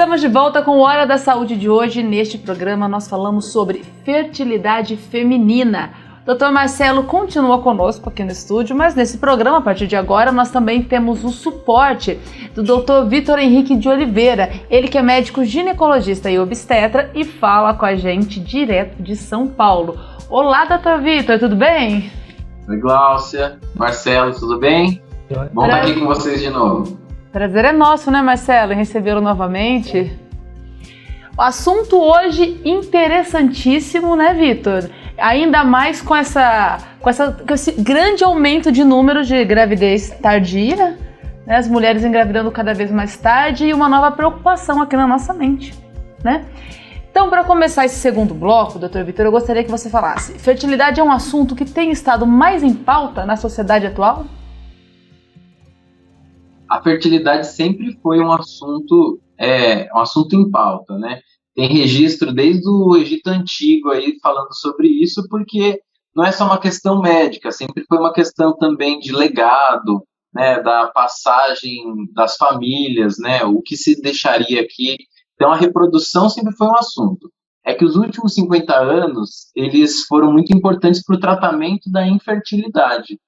Estamos de volta com o Hora da Saúde de hoje. Neste programa nós falamos sobre fertilidade feminina. O Dr. Marcelo continua conosco aqui no estúdio, mas nesse programa, a partir de agora, nós também temos o suporte do Dr. Vitor Henrique de Oliveira. Ele que é médico ginecologista e obstetra e fala com a gente direto de São Paulo. Olá, Dr. Vitor, tudo bem? Oi, Gláucia, Marcelo, tudo bem? Bom estar aqui com vocês de novo. Prazer é nosso, né, Marcelo, em recebê-lo novamente. O assunto hoje interessantíssimo, né, Vitor? Ainda mais com esse grande aumento de número de gravidez tardia, né, as mulheres engravidando cada vez mais tarde e uma nova preocupação aqui na nossa mente, né? Então, para começar esse segundo bloco, Dr. Vitor, eu gostaria que você falasse: fertilidade é um assunto que tem estado mais em pauta na sociedade atual? A fertilidade sempre foi um assunto em pauta, né? Tem registro desde o Egito Antigo aí falando sobre isso, porque não é só uma questão médica, sempre foi uma questão também de legado, né? Da passagem das famílias, né? O que se deixaria aqui. Então, a reprodução sempre foi um assunto. É que os últimos 50 anos, eles foram muito importantes para o tratamento da infertilidade.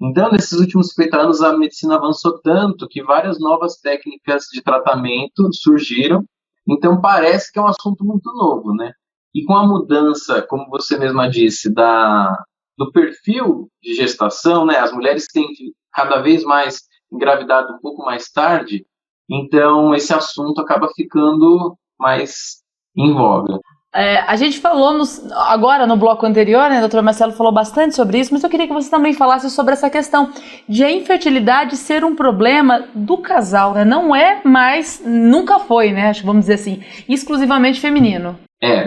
Então, nesses últimos 50 anos, a medicina avançou tanto que várias novas técnicas de tratamento surgiram. Então, parece que é um assunto muito novo, né? E com a mudança, como você mesma disse, do perfil de gestação, né? As mulheres têm cada vez mais engravidado um pouco mais tarde, então esse assunto acaba ficando mais em voga. A gente falou agora no bloco anterior, né, o Dr. Marcelo falou bastante sobre isso, mas eu queria que você também falasse sobre essa questão de a infertilidade ser um problema do casal, né? Não é mais, nunca foi, né? Acho que vamos dizer assim, exclusivamente feminino.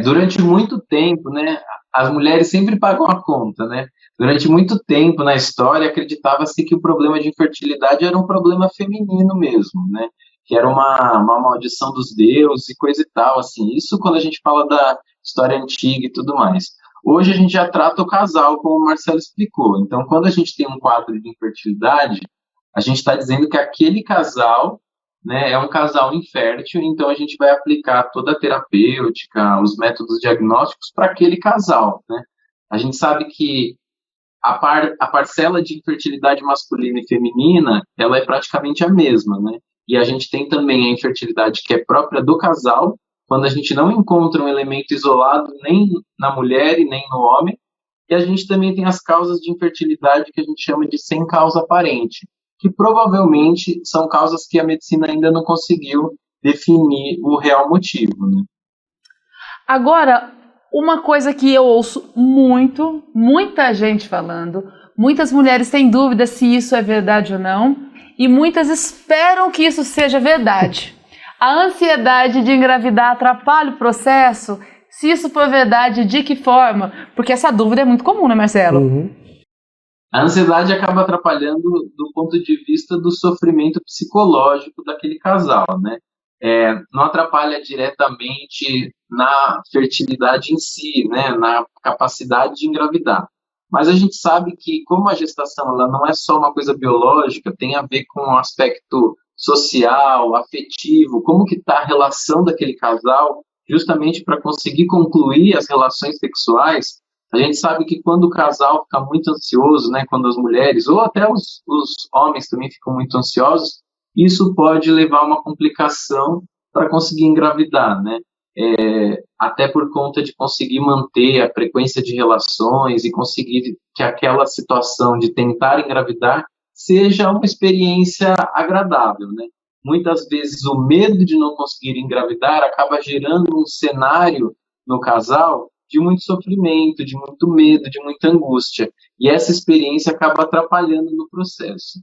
Durante muito tempo, né, as mulheres sempre pagam a conta, né? Durante muito tempo na história acreditava-se que o problema de infertilidade era um problema feminino mesmo, né? Que era uma maldição dos deuses e coisa e tal, assim. Isso quando a gente fala da história antiga e tudo mais. Hoje a gente já trata o casal, como o Marcelo explicou. Então, quando a gente tem um quadro de infertilidade, a gente está dizendo que aquele casal, né, é um casal infértil, então a gente vai aplicar toda a terapêutica, os métodos diagnósticos para aquele casal, né? A gente sabe que a parcela de infertilidade masculina e feminina, ela é praticamente a mesma, né? E a gente tem também a infertilidade que é própria do casal, quando a gente não encontra um elemento isolado nem na mulher e nem no homem. E a gente também tem as causas de infertilidade que a gente chama de sem causa aparente, que provavelmente são causas que a medicina ainda não conseguiu definir o real motivo, né? Agora, uma coisa que eu ouço muita gente falando, muitas mulheres têm dúvida se isso é verdade ou não, e muitas esperam que isso seja verdade. A ansiedade de engravidar atrapalha o processo? Se isso for verdade, de que forma? Porque essa dúvida é muito comum, né, Marcelo? Uhum. A ansiedade acaba atrapalhando do ponto de vista do sofrimento psicológico daquele casal, né? Não atrapalha diretamente na fertilidade em si, né? Na capacidade de engravidar. Mas a gente sabe que, como a gestação ela não é só uma coisa biológica, tem a ver com o aspecto social, afetivo, como que está a relação daquele casal, justamente para conseguir concluir as relações sexuais. A gente sabe que quando o casal fica muito ansioso, né, quando as mulheres, ou até os homens também ficam muito ansiosos, isso pode levar a uma complicação para conseguir engravidar, né? Até por conta de conseguir manter a frequência de relações e conseguir que aquela situação de tentar engravidar seja uma experiência agradável, né? Muitas vezes o medo de não conseguir engravidar acaba gerando um cenário no casal de muito sofrimento, de muito medo, de muita angústia. E essa experiência acaba atrapalhando no processo.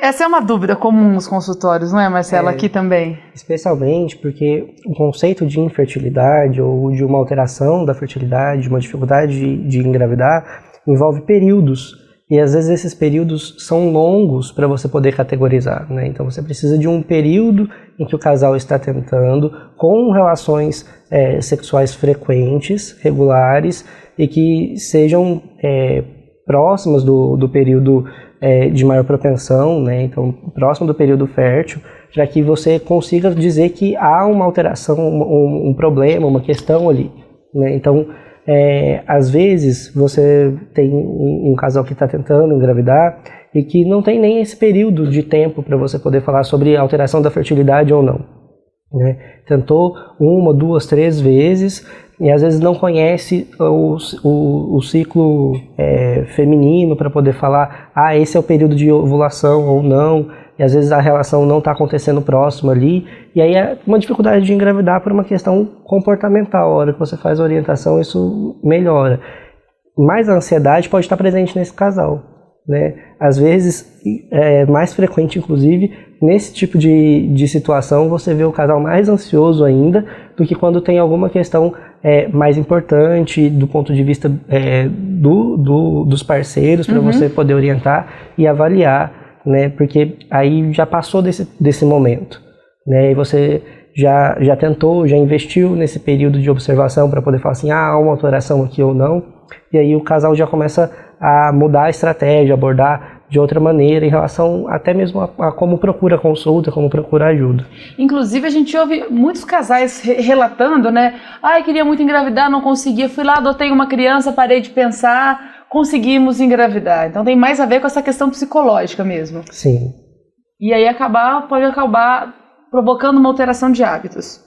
Essa é uma dúvida comum nos consultórios, não é, Marcelo? Aqui também. Especialmente porque o conceito de infertilidade ou de uma alteração da fertilidade, uma dificuldade de engravidar, envolve períodos. E às vezes esses períodos são longos para você poder categorizar, né? Então você precisa de um período em que o casal está tentando, com relações sexuais frequentes, regulares, e que sejam próximas do período de maior propensão, né? Então próximo do período fértil, para que você consiga dizer que há uma alteração, um problema, uma questão ali, né? Então, às vezes, você tem um casal que está tentando engravidar e que não tem nem esse período de tempo para você poder falar sobre alteração da fertilidade ou não, né? Tentou 1, 2, 3 vezes e às vezes não conhece o ciclo feminino para poder falar, esse é o período de ovulação ou não, e às vezes a relação não está acontecendo próximo ali, e aí é uma dificuldade de engravidar por uma questão comportamental. A hora que você faz a orientação, isso melhora. Mas a ansiedade pode estar presente nesse casal, né? Às vezes, é mais frequente, inclusive, nesse tipo de situação, você vê o casal mais ansioso ainda do que quando tem alguma questão mais importante do ponto de vista dos parceiros, para você poder orientar e avaliar, né? Porque aí já passou desse momento, né? E você já tentou, já investiu nesse período de observação para poder falar assim, há uma alteração aqui ou não, e aí o casal já começa a mudar a estratégia, abordar de outra maneira em relação até mesmo a como procura consulta, como procura ajuda. Inclusive a gente ouve muitos casais relatando, né? Queria muito engravidar, não conseguia, fui lá, adotei uma criança, parei de pensar, conseguimos engravidar. Então tem mais a ver com essa questão psicológica mesmo. Sim. E aí pode acabar provocando uma alteração de hábitos.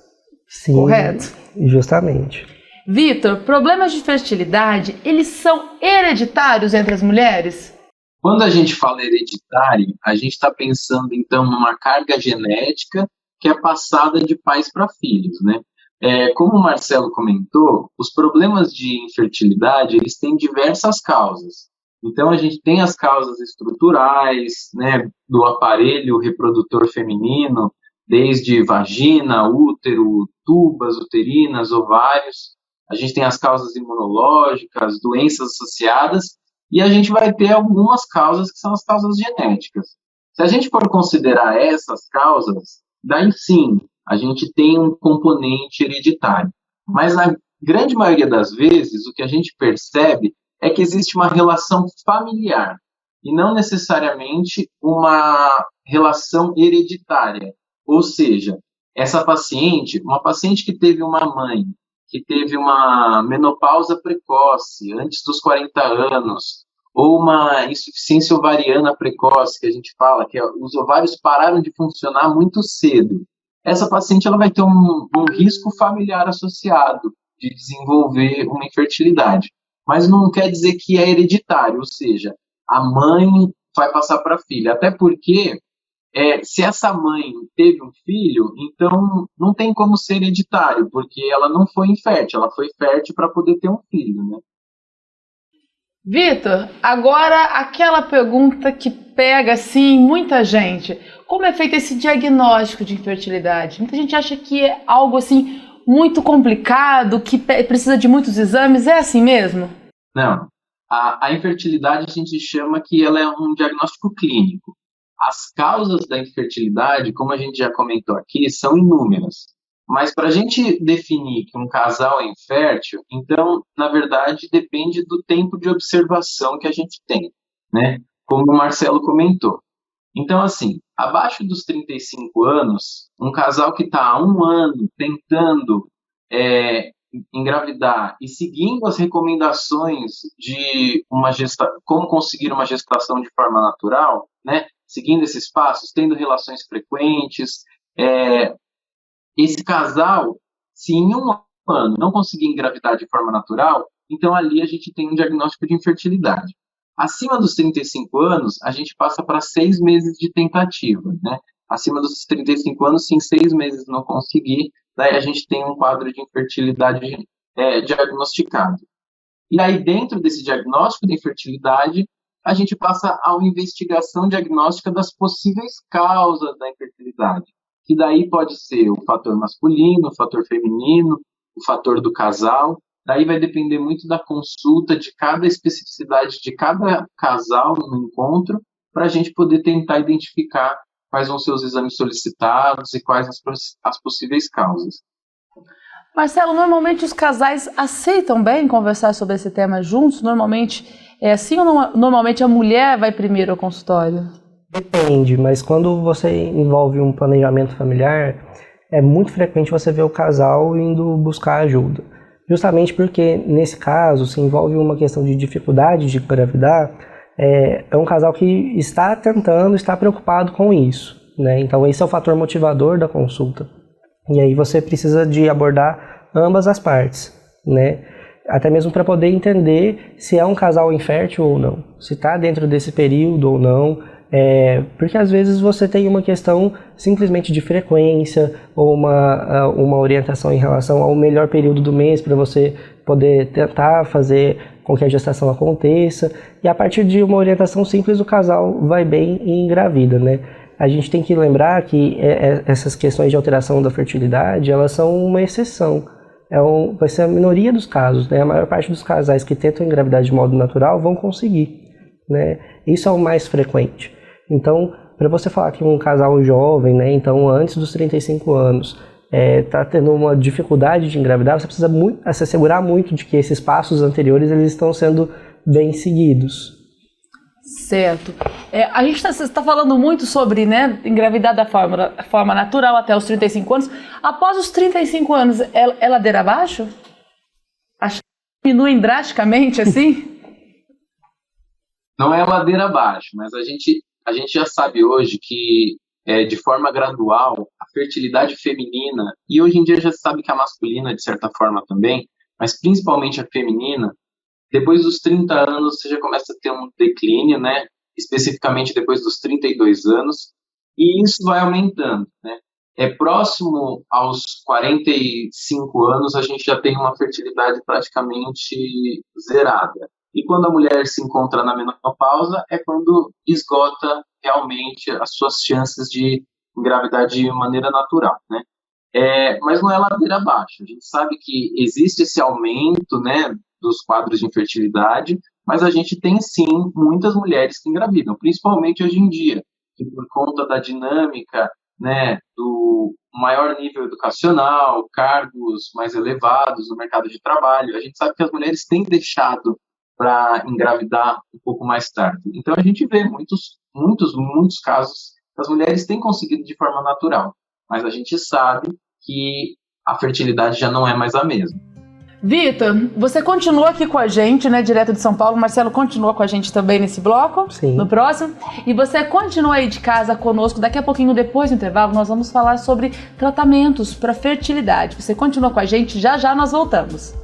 Sim, correto? Justamente. Vitor, problemas de fertilidade, eles são hereditários entre as mulheres? Quando a gente fala hereditário, a gente está pensando, então, numa carga genética que é passada de pais para filhos, né? Como o Marcelo comentou, os problemas de infertilidade, eles têm diversas causas. Então, a gente tem as causas estruturais, né, do aparelho reprodutor feminino, desde vagina, útero, tubas uterinas, ovários. A gente tem as causas imunológicas, doenças associadas, e a gente vai ter algumas causas que são as causas genéticas. Se a gente for considerar essas causas, daí sim, a gente tem um componente hereditário. Mas na grande maioria das vezes, o que a gente percebe é que existe uma relação familiar, e não necessariamente uma relação hereditária. Ou seja, uma paciente que teve uma mãe, que teve uma menopausa precoce, antes dos 40 anos, ou uma insuficiência ovariana precoce, que a gente fala, que os ovários pararam de funcionar muito cedo. Essa paciente ela vai ter um risco familiar associado de desenvolver uma infertilidade. Mas não quer dizer que é hereditário, ou seja, a mãe vai passar para a filha. Até porque, se essa mãe teve um filho, então não tem como ser hereditário, porque ela não foi infértil, ela foi fértil para poder ter um filho, né? Vitor, agora aquela pergunta que pega assim muita gente. Como é feito esse diagnóstico de infertilidade? Muita gente acha que é algo assim muito complicado, que precisa de muitos exames. É assim mesmo? Não. A infertilidade a gente chama que ela é um diagnóstico clínico. As causas da infertilidade, como a gente já comentou aqui, são inúmeras. Mas para a gente definir que um casal é infértil, então, na verdade, depende do tempo de observação que a gente tem, né? Como o Marcelo comentou. Então, assim, abaixo dos 35 anos, um casal que está há 1 ano tentando engravidar e seguindo as recomendações de como conseguir uma gestação de forma natural, né? Seguindo esses passos, tendo relações frequentes, esse casal, se em 1 ano não conseguir engravidar de forma natural, então ali a gente tem um diagnóstico de infertilidade. Acima dos 35 anos, a gente passa para 6 meses de tentativa, né? Acima dos 35 anos, se em 6 meses não conseguir, daí a gente tem um quadro de infertilidade diagnosticado. E aí, dentro desse diagnóstico de infertilidade, a gente passa a uma investigação diagnóstica das possíveis causas da infertilidade, que daí pode ser o fator masculino, o fator feminino, o fator do casal. Daí vai depender muito da consulta, de cada especificidade de cada casal no encontro, para a gente poder tentar identificar quais vão ser os exames solicitados e quais as possíveis causas. Marcelo, normalmente os casais aceitam bem conversar sobre esse tema juntos? Normalmente é assim ou normalmente a mulher vai primeiro ao consultório? Depende, mas quando você envolve um planejamento familiar, é muito frequente você ver o casal indo buscar ajuda. Justamente porque, nesse caso, se envolve uma questão de dificuldade de engravidar, é um casal que está tentando, está preocupado com isso, né? Então, esse é o fator motivador da consulta. E aí você precisa de abordar ambas as partes, né? Até mesmo para poder entender se é um casal infértil ou não, se está dentro desse período ou não, porque às vezes você tem uma questão simplesmente de frequência ou uma orientação em relação ao melhor período do mês para você poder tentar fazer com que a gestação aconteça, e a partir de uma orientação simples o casal vai bem e engravida, né? A gente tem que lembrar que essas questões de alteração da fertilidade, elas são uma exceção. Vai ser a minoria dos casos, né? A maior parte dos casais que tentam engravidar de modo natural vão conseguir, né? Isso é o mais frequente. Então, para você falar que um casal jovem, né, então antes dos 35 anos, está tendo uma dificuldade de engravidar, você precisa se assegurar muito de que esses passos anteriores eles estão sendo bem seguidos. Certo. A gente está falando muito sobre, né, engravidar da forma natural até os 35 anos. Após os 35 anos, é ladeira abaixo? As diminuem drasticamente assim? Não é ladeira abaixo, mas a gente já sabe hoje que, de forma gradual, a fertilidade feminina, e hoje em dia já se sabe que a masculina, de certa forma também, mas principalmente a feminina, depois dos 30 anos você já começa a ter um declínio, né? Especificamente depois dos 32 anos, e isso vai aumentando, né? Próximo aos 45 anos a gente já tem uma fertilidade praticamente zerada. E quando a mulher se encontra na menopausa é quando esgota realmente as suas chances de engravidar de maneira natural, né? Mas não é ladeira abaixo. A gente sabe que existe esse aumento, né, dos quadros de infertilidade, mas a gente tem sim muitas mulheres que engravidam, principalmente hoje em dia, que por conta da dinâmica, né, do maior nível educacional, cargos mais elevados no mercado de trabalho, a gente sabe que as mulheres têm deixado para engravidar um pouco mais tarde. Então a gente vê muitos casos que as mulheres têm conseguido de forma natural, mas a gente sabe que a fertilidade já não é mais a mesma. Vitor, você continua aqui com a gente, né, direto de São Paulo. Marcelo continua com a gente também nesse bloco. Sim. No próximo. E você continua aí de casa conosco. Daqui a pouquinho, depois do intervalo, nós vamos falar sobre tratamentos para fertilidade. Você continua com a gente, já já nós voltamos.